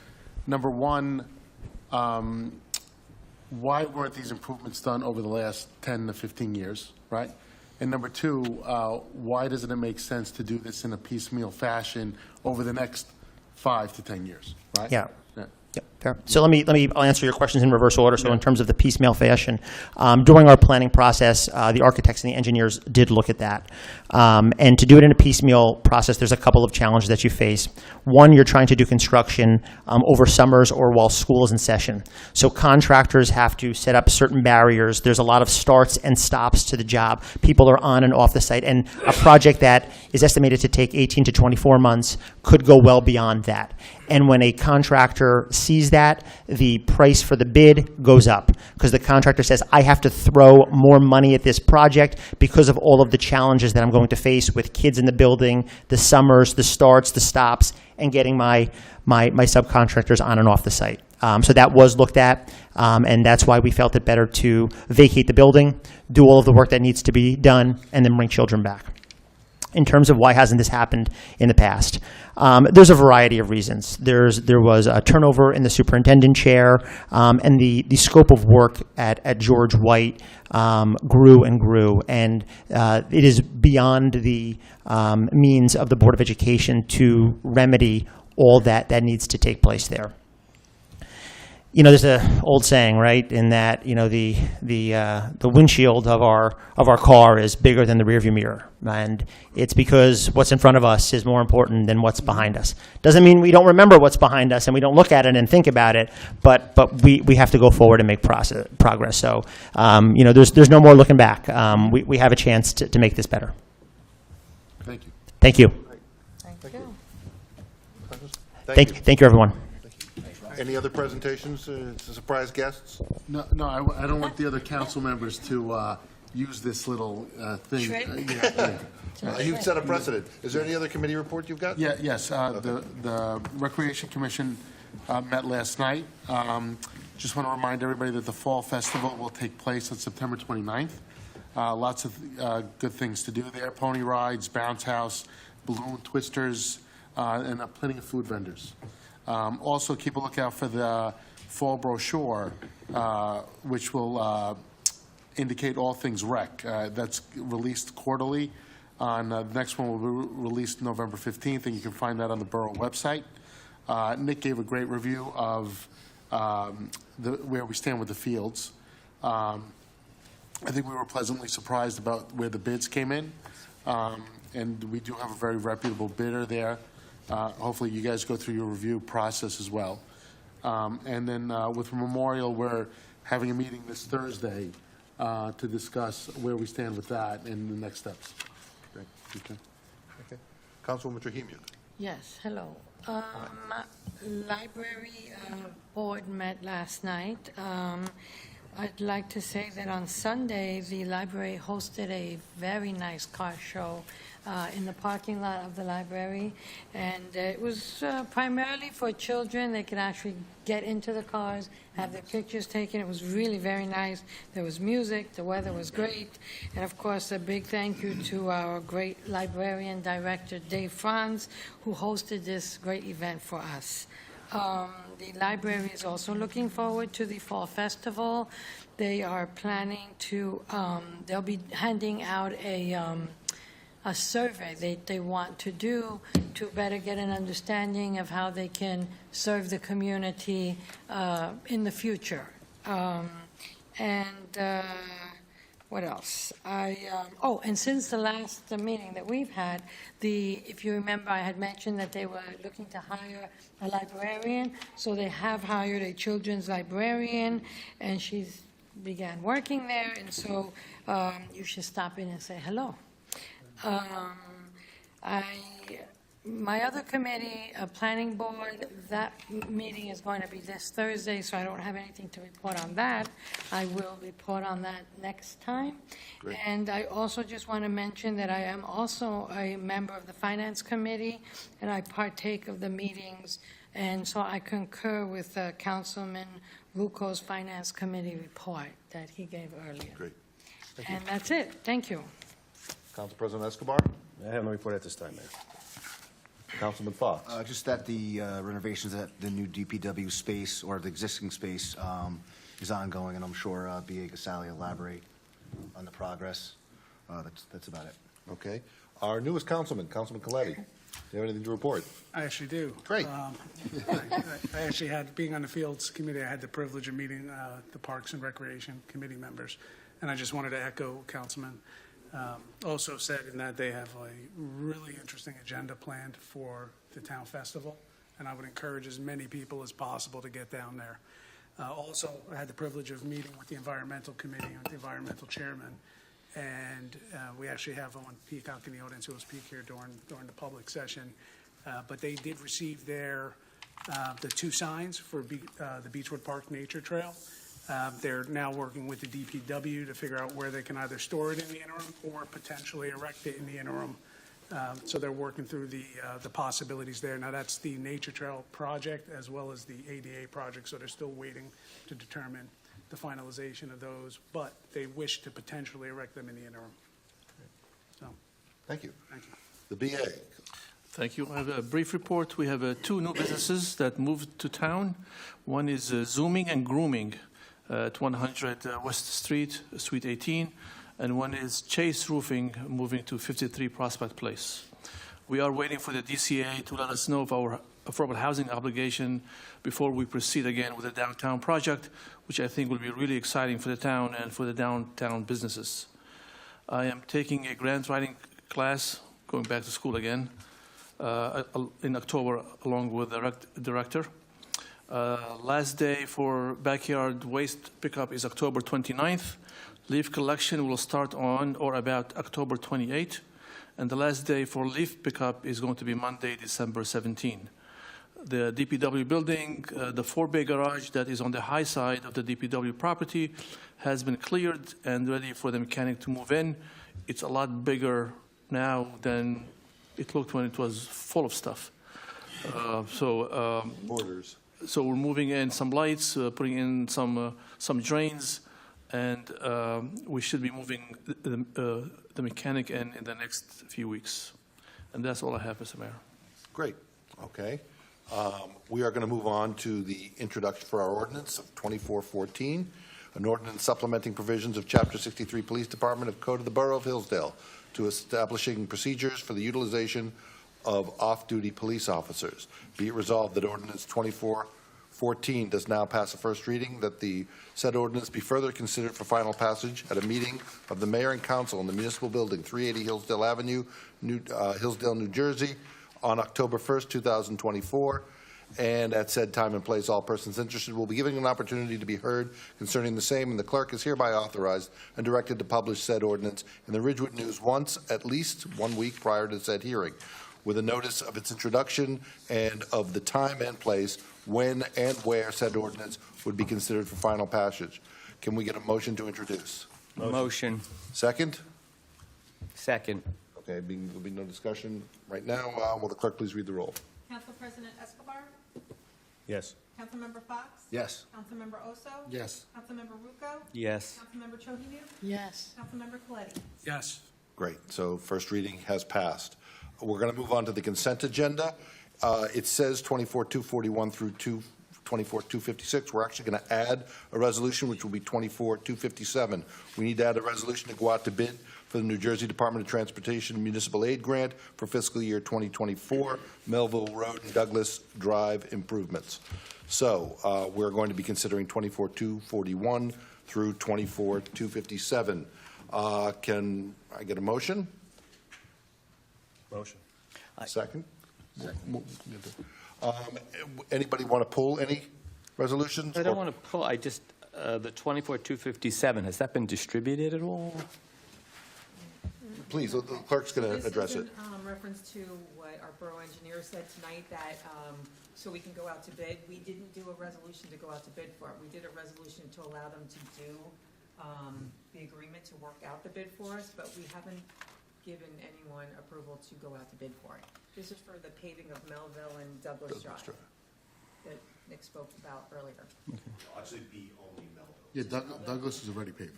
number one, why weren't these improvements done over the last 10 to 15 years, right? And number two, why doesn't it make sense to do this in a piecemeal fashion over the next 5 to 10 years, right? Yeah. Yep, fair. So I'll answer your questions in reverse order. So in terms of the piecemeal fashion, during our planning process, the architects and the engineers did look at that. And to do it in a piecemeal process, there's a couple of challenges that you face. One, you're trying to do construction over summers or while school is in session. So contractors have to set up certain barriers. There's a lot of starts and stops to the job. People are on and off the site. And a project that is estimated to take 18 to 24 months could go well beyond that. And when a contractor sees that, the price for the bid goes up because the contractor says, I have to throw more money at this project because of all of the challenges that I'm going to face with kids in the building, the summers, the starts, the stops, and getting my subcontractors on and off the site. So that was looked at, and that's why we felt it better to vacate the building, do all of the work that needs to be done, and then bring children back. In terms of why hasn't this happened in the past, there's a variety of reasons. There was a turnover in the superintendent chair, and the scope of work at George White grew and grew, and it is beyond the means of the Board of Education to remedy all that needs to take place there. You know, there's an old saying, right, in that, you know, the windshield of our car is bigger than the rearview mirror, and it's because what's in front of us is more important than what's behind us. Doesn't mean we don't remember what's behind us and we don't look at it and think about it, but we have to go forward and make progress. So, you know, there's no more looking back. We have a chance to make this better. Thank you. Thank you. Thank you. Thank you, everyone. Any other presentations, surprise guests? No, I don't want the other council members to use this little thing. Trick. You've set a precedent. Is there any other committee report you've got? Yes, the Recreation Commission met last night. Just want to remind everybody that the Fall Festival will take place on September 29th. Lots of good things to do there, pony rides, bounce house, balloon twisters, and plenty of food vendors. Also, keep a lookout for the fall brochure, which will indicate all things rec. That's released quarterly. The next one will be released November 15th, and you can find that on the borough website. Nick gave a great review of where we stand with the fields. I think we were pleasantly surprised about where the bids came in, and we do have a very reputable bidder there. Hopefully you guys go through your review process as well. And then with Memorial, we're having a meeting this Thursday to discuss where we stand with that and the next steps. Great. Okay. Councilwoman Trujillo. Yes, hello. Library board met last night. I'd like to say that on Sunday, the library hosted a very nice car show in the parking lot of the library, and it was primarily for children. They could actually get into the cars, have their pictures taken. It was really very nice. There was music, the weather was great, and of course, a big thank you to our great librarian director, Dave Franz, who hosted this great event for us. The library is also looking forward to the Fall Festival. They are planning to, they'll be handing out a survey that they want to do to better get an understanding of how they can serve the community in the future. What else? And since the last meeting that we've had, if you remember, I had mentioned that they were looking to hire a librarian. So they have hired a children's librarian, and she's began working there. And so you should stop in and say hello. My other committee, planning board, that meeting is going to be this Thursday, so I don't have anything to report on that. I will report on that next time. Great. And I also just want to mention that I am also a member of the Finance Committee, and I partake of the meetings, and so I concur with Councilman Rucco's Finance Committee report that he gave earlier. Great. Thank you. And that's it. Thank you. Council President Escobar. I have no report at this time, Mayor. Councilman Fox. Just that the renovations at the new DPW space, or the existing space, is ongoing, and I'm sure B.A. Gasali will elaborate on the progress. That's about it. Okay. Our newest councilman, Councilman Coletti. Do you have anything to report? I actually do. Great. I actually had, being on the Fields Committee, I had the privilege of meeting the Parks and Recreation Committee members, and I just wanted to echo Councilman also said in that they have a really interesting agenda planned for the town festival, and I would encourage as many people as possible to get down there. Also, I had the privilege of meeting with the Environmental Committee and the Environmental Chairman, and we actually have Owen Peacock in the audience who will speak here during the public session, but they did receive their the 2 signs for the Beechwood Park Nature Trail. They're now working with the DPW to figure out where they can either store it in the interim or potentially erect it in the interim. So they're working through the possibilities there. Now, that's the Nature Trail project as well as the ADA project, so they're still waiting to determine the finalization of those, but they wish to potentially erect them in the interim. So, Thank you. thank you. The BA. Thank you. I have a brief report. We have 2 new businesses that moved to town. One is Zooming and Grooming at 100 West Street, Suite 18, and one is Chase Roofing, moving to 53 Prospect Place. We are waiting for the DCA to let us know of our affordable housing obligation before we proceed again with the downtown project, which I think will be really exciting for the town and for the downtown businesses. I am taking a grant writing class, going back to school again, in October, along with the director. Last day for backyard waste pickup is October 29th. Leaf collection will start on or about October 28th. And the last day for leaf pickup is going to be Monday, December 17th. The DPW building, the 4-bay garage that is on the high side of the DPW property has been cleared and ready for the mechanic to move in. It's a lot bigger now than it looked when it was full of stuff. Borders. So we're moving in some lights, putting in some drains, and we should be moving the mechanic in the next few weeks. And that's all I have, Mr. Mayor. Great. Okay. We are going to move on to the introduction for our ordinance of 2414, an ordinance supplementing provisions of Chapter 63 Police Department of Code of the Borough of Hillsdale to establishing procedures for the utilization of off-duty police officers. Be it resolved that ordinance 2414 does now pass a first reading, that the said ordinance be further considered for final passage at a meeting of the mayor and council in the municipal building, 380 Hillsdale Avenue, Hillsdale, New Jersey, on October 1st, 2024, and at said time and place, all persons interested will be given an opportunity to be heard concerning the same, and the clerk is hereby authorized and directed to publish said ordinance in the Ridgewood News once, at least 1 week prior to said hearing, with a notice of its introduction and of the time and place when and where said ordinance would be considered for final passage. Can we get a motion to introduce? Motion. Second? Second. Okay, there'll be no discussion right now. Will the clerk please read the roll? Council President Escobar? Yes. Councilmember Fox? Yes. Councilmember Oso? Yes. Councilmember Rucco? Yes. Councilmember Trojanu? Yes. Councilmember Coletti? Yes. Great. So first reading has passed. We're going to move on to the consent agenda. It says 24-241 through 24-256. We're actually going to add a resolution, which will be 24-257. We need to add a resolution to go out to bid for the New Jersey Department of Transportation Municipal Aid Grant for fiscal year 2024, Melville Road and Douglas Drive improvements. So we're going to be considering 24-241 through 24-257. Can I get a motion? Motion. Second? Anybody want to pull any resolutions? I don't want to pull, I just, the 24-257, has that been distributed at all? Please, the clerk's going to address it. This is in reference to what our borough engineer said tonight, that so we can go out to bid. We didn't do a resolution to go out to bid for it. We did a resolution to allow them to do the agreement to work out the bid for us, but we haven't given anyone approval to go out to bid for it. This is for the paving of Melville and Douglas Drive that Nick spoke about earlier. It'll actually be only Melville. Yeah, Douglas is already paved.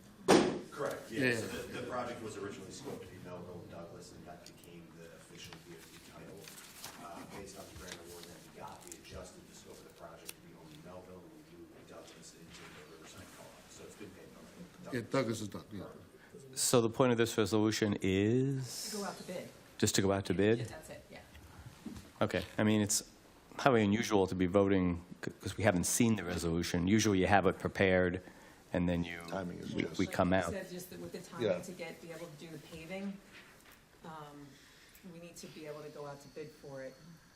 Correct, Yeah. So the project was originally scoped to be Melville and Douglas, and that became the official DOT title. Based on the grant award that we got, we adjusted the scope of the project to be only Melville, and we moved Douglas into the Riverside co-op. So it's been paved already. Yeah, Douglas is done, yeah. So the point of this resolution is? To go out to bid. Just to go out to bid? That's it, yeah. Okay, I mean, it's highly unusual to be voting, because we haven't seen the resolution. Usually you have it prepared, and then Timing is just- we come out. He said just that with the Yeah. timing to be able to do the paving, we need to be able to go out to bid for it.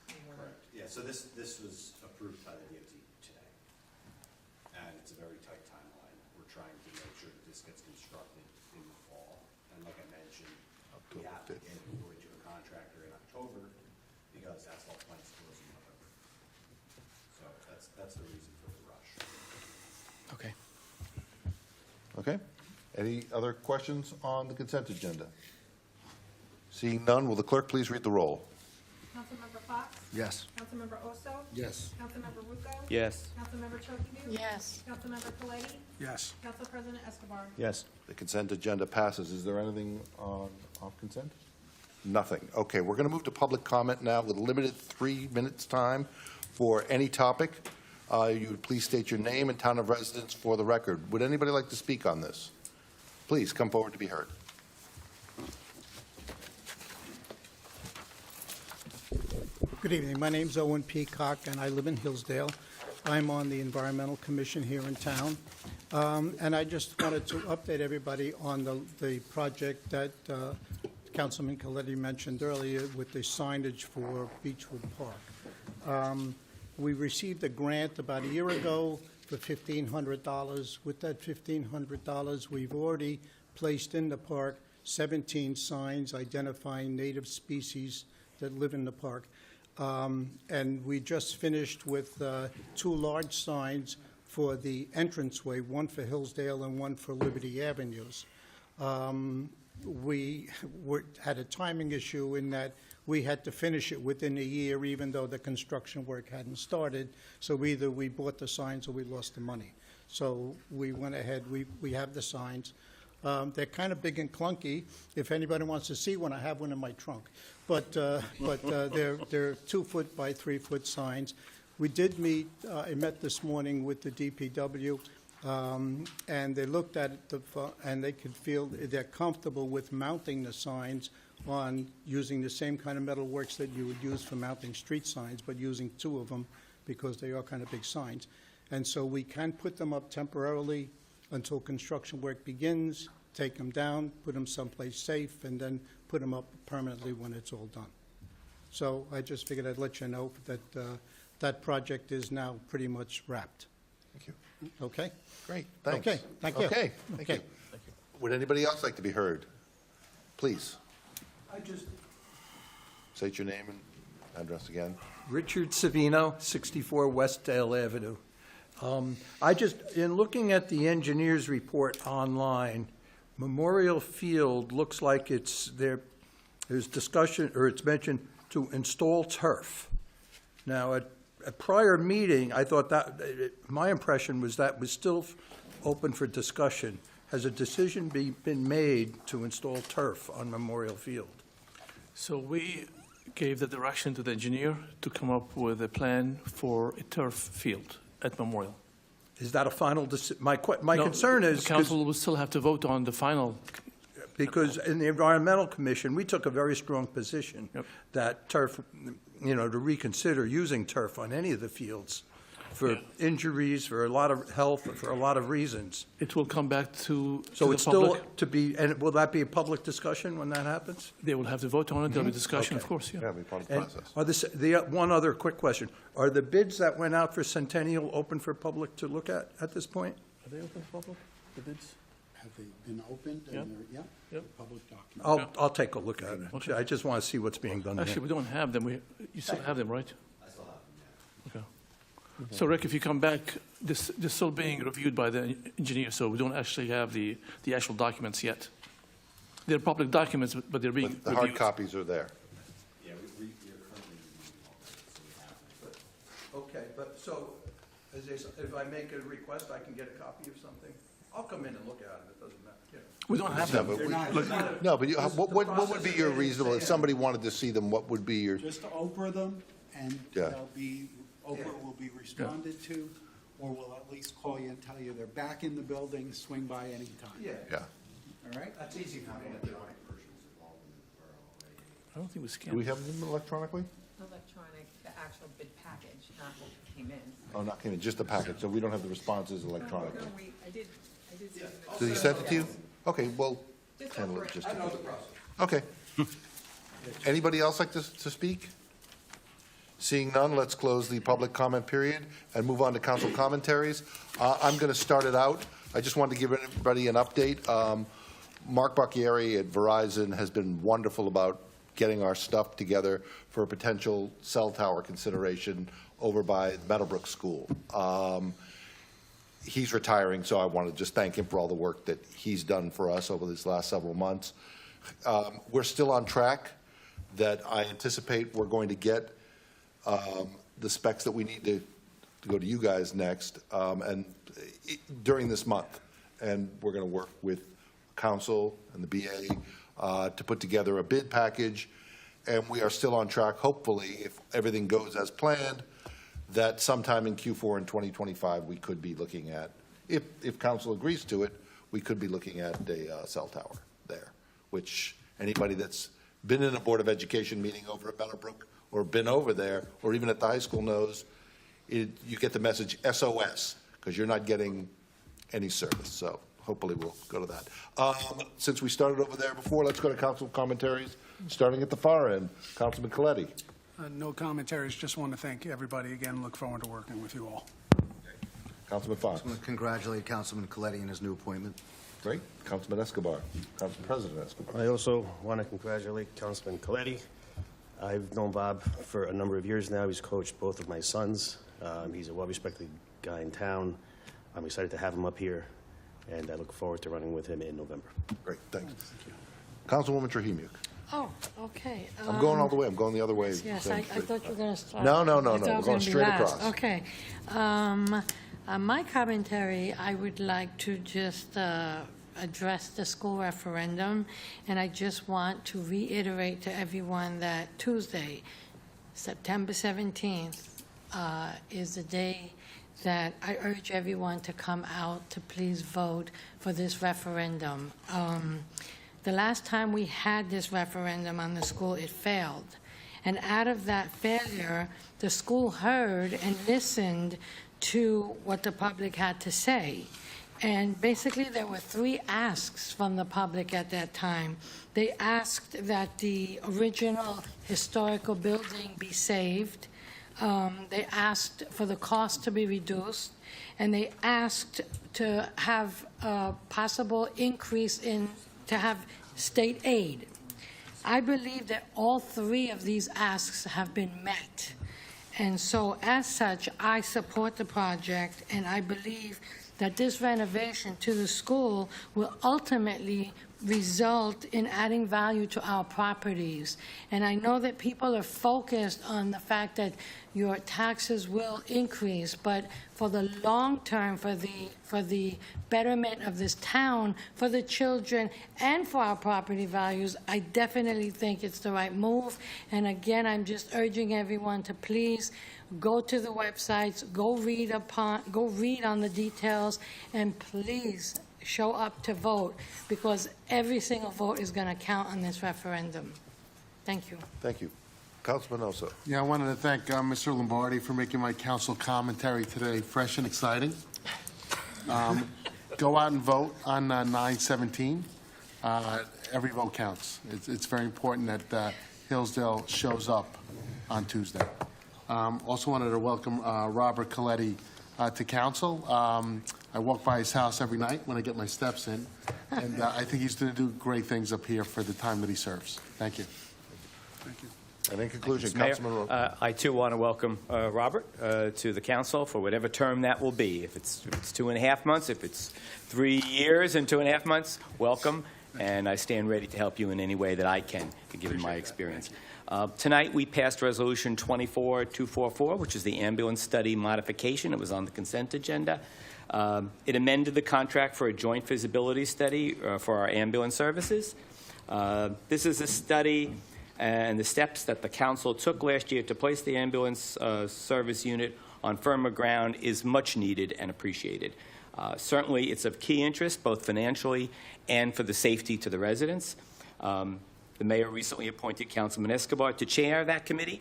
We wanna- Correct, yeah, so this was approved by the DOT today, and it's a very tight timeline. We're trying to make sure that this gets constructed in the fall, and like I mentioned, we have to get it to a contractor in October, because asphalt plants close in November. Okay. Any other questions on the consent agenda? Seeing none, will the clerk please read the roll? Councilmember Fox? Yes. Councilmember Oso? Yes. Councilmember Rucco? Yes. Councilmember Chocadu? Yes. Councilmember Coletti? Yes. Council President Escobar? Yes. The consent agenda passes. Is there anything on off consent? Nothing. Okay, we're going to move to public comment now with limited 3 minutes time for any topic. You would please state your name and town of residence for the record. Would anybody like to speak on this? Please come forward to be heard. Good evening. My name's Owen Peacock, and I live in Hillsdale. I'm on the Environmental Commission here in town. And I just wanted to update everybody on the project that Councilman Coletti mentioned earlier with the signage for Beechwood Park. We received a grant about a year ago for $1,500. With that $1,500, we've already placed in the park 17 signs identifying native species that live in the park. And we just finished with 2 large signs for the entranceway, one for Hillsdale and one for Liberty Avenues. We had a timing issue in that we had to finish it within a year, even though the construction work hadn't started. So either we bought the signs or we lost the money. So we went ahead, we have the signs. They're kind of big and clunky. If anybody wants to see one, I have one in my trunk. But they're 2 foot by 3 foot signs. We did meet, I met this morning with the DPW, and they looked at it, and they could feel they're comfortable with mounting the signs on using the same kind of metal works that you would use for mounting street signs, but using 2 of them because they are kind of big signs. And so we can put them up temporarily until construction work begins, take them down, put them someplace safe, and then put them up permanently when it's all done. So I just figured I'd let you know that that project is now pretty much wrapped. Thank you. Okay? Great, thanks. Okay, thank you. Okay, thank you. Would anybody else like to be heard? Please, I just, state your name and address again. Richard Savino, 64 Westdale Avenue. I just, in looking at the engineer's report online, Memorial Field looks like there's discussion, or it's mentioned to install turf. Now, at a prior meeting, I thought that, my impression was that was still open for discussion. Has a decision been made to install turf on Memorial Field? So we gave the direction to the engineer to come up with a plan for a turf field at Memorial. Is that a final decision? My No, concern is, the council will still have to vote on the final. because in the Environmental Commission, we took a very strong position that turf, to reconsider using turf on any of the fields for injuries, for a lot of health, for a lot of reasons. It will come back to So the it's still public. to be, and will that be a public discussion when that happens? They will have to vote on it. There'll be discussion, of Okay. course, yeah. Yeah, be part of the And process. one other quick question. Are the bids that went out for Centennial open for public to look at this point? Are they open to public, the bids? Have they been opened? Yep. And they're, Yep. public documents. I'll take a look at it. Okay. I just want to see what's being done Actually, here. we don't have them. You still have them, right? I still have them, yeah. Okay. So Rick, if you come back, this is still being reviewed by the engineer, so we don't actually have the actual documents yet. They're public documents, but they're being But the hard reviewed. copies are there. Yeah, we're currently reviewing all this, so we have it. Okay, but so, if I make a request, I can get a copy of something? I'll come in and look at it, it doesn't matter. We don't have No, them. but not- no, but what would be your reasonable, if somebody wanted to see them, what would be your, Just to Oprah them, and Yeah. Oprah will be responded to, or we'll at least call you and tell you they're back in the building, swing by anytime. Yeah, yeah? All right? that's easy for me to do. I don't think we Do scanned. we have them electronically? Electronic, the actual bid package, not what came in. Oh, not kidding, just the package, so we don't have the responses electronically. No, I did send it. Did he send it to you? Okay, well, Just handle over it it. just. Okay. Anybody else like to speak? Seeing none, let's close the public comment period and move on to council commentaries. I'm going to start it out. I just wanted to give everybody an update. Mark Bacchieri at Verizon has been wonderful about getting our stuff together for a potential cell tower consideration over by Meadowbrook School. he's retiring, so I want to just thank him for all the work that he's done for us over these last several months. We're still on track that I anticipate we're going to get the specs that we need to go to you guys next during this month. And we're going to work with council and the BA to put together a bid package. And we are still on track, hopefully, if everything goes as planned, that sometime in Q4 in 2025, we could be looking at, if council agrees to it, we could be looking at a cell tower there, which anybody that's been in a Board of Education meeting over at Meadowbrook or been over there, or even at the high school knows, you get the message SOS, because you're not getting any service. So hopefully we'll go to that. Since we started over there before, let's go to council commentaries, starting at the far end. Councilman Coletti. No commentaries, just want to thank everybody again, look forward to working with you all. Councilman Fox. I want to congratulate Councilman Coletti in his new appointment. Great. Councilman Escobar. Council President Escobar. I also want to congratulate Councilman Coletti. I've known Bob for a number of years now. He's coached both of my sons. He's a well-respected guy in town. I'm excited to have him up here, and I look forward to running with him in November. Great, thanks. Councilwoman Trujillo. Oh, okay. I'm going all the way. I'm going the other way. Yes, I thought you were going to start. No. I thought We're it was going gonna be straight last. across. Okay. My commentary, I would like to just address the school referendum, and I just want to reiterate to everyone that Tuesday, September 17th, is the day that I urge everyone to come out to please vote for this referendum. The last time we had this referendum on the school, it failed. And out of that failure, the school heard and listened to what the public had to say. And basically, there were 3 asks from the public at that time. They asked that the original historical building be saved. They asked for the cost to be reduced, and they asked to have a possible increase to have state aid. I believe that all 3 of these asks have been met. And so, as such, I support the project, and I believe that this renovation to the school will ultimately result in adding value to our properties. And I know that people are focused on the fact that your taxes will increase, but for the long term, for the betterment of this town, for the children, and for our property values, I definitely think it's the right move. And again, I'm just urging everyone to please go to the websites, go read on the details, and please show up to vote, because every single vote is going to count on this referendum. Thank you. Thank you. Councilman Oso. Yeah, I wanted to thank Mr. Lombardi for making my council commentary today fresh and exciting. Go out and vote on 9/17. Every vote counts. It's very important that Hillsdale shows up on Tuesday. Also wanted to welcome Robert Coletti to council. I walk by his house every night when I get my steps in, and I think he's going to do great things up here for the time that he serves. Thank you. Thank you. And in conclusion, Mayor, Councilman I too want to welcome Robert to the council for whatever term that will be. If it's 2.5 months, if it's 3 years and 2.5 months, welcome. And I stand ready to help you in any way that I can, given my experience. Tonight, we passed Resolution 24244, which is the ambulance study modification. It was on the consent agenda. It amended the contract for a joint feasibility study for our ambulance services. This is a study and the steps that the council took last year to place the ambulance service unit on firmer ground is much needed and appreciated. Certainly, it's of key interest, both financially and for the safety to the residents. The mayor recently appointed Councilman Escobar to chair that committee,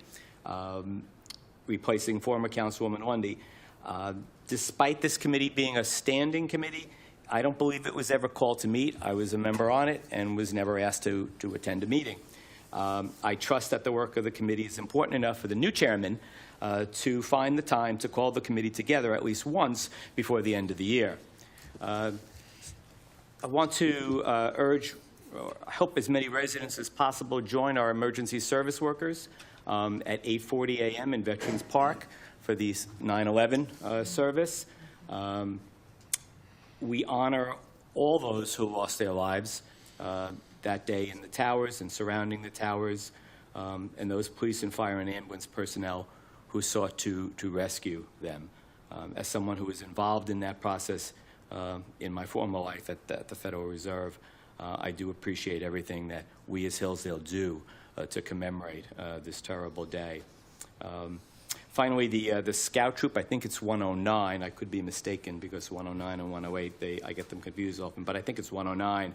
replacing former Councilwoman Lundy. Despite this committee being a standing committee, I don't believe it was ever called to meet. I was a member on it and was never asked to attend a meeting. I trust that the work of the committee is important enough for the new chairman to find the time to call the committee together at least once before the end of the year. I want to urge, I hope as many residents as possible join our emergency service workers at 8:40 a.m. in Veterans Park for the 9/11 service. we honor all those who lost their lives that day in the towers and surrounding the towers, and those police and fire and ambulance personnel who sought to rescue them. As someone who was involved in that process in my former life at the Federal Reserve, I do appreciate everything that we as Hillsdale do to commemorate this terrible day. Finally, the Scout Troop, I think it's 109. I could be mistaken because 109 and 108, I get them confused often, but I think it's 109.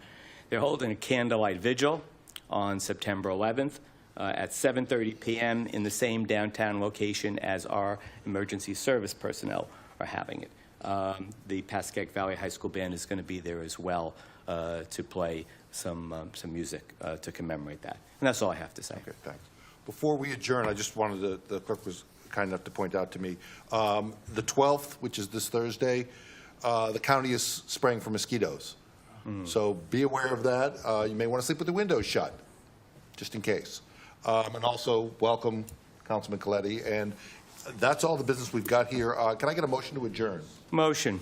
They're holding a candlelight vigil on September 11th at 7:30 p.m. in the same downtown location as our emergency service personnel are having it. The Pascagoula Valley High School Band is going to be there as well to play some music to commemorate that. And that's all I have to say. Okay, thanks. Before we adjourn, I just wanted the clerk was kind enough to point out to me, the 12th, which is this Thursday, the county is spraying for mosquitoes. So be aware of that. You may want to sleep with the windows shut, just in case. And also, welcome, Councilman Coletti. And that's all the business we've got here. Can I get a motion to adjourn? Motion.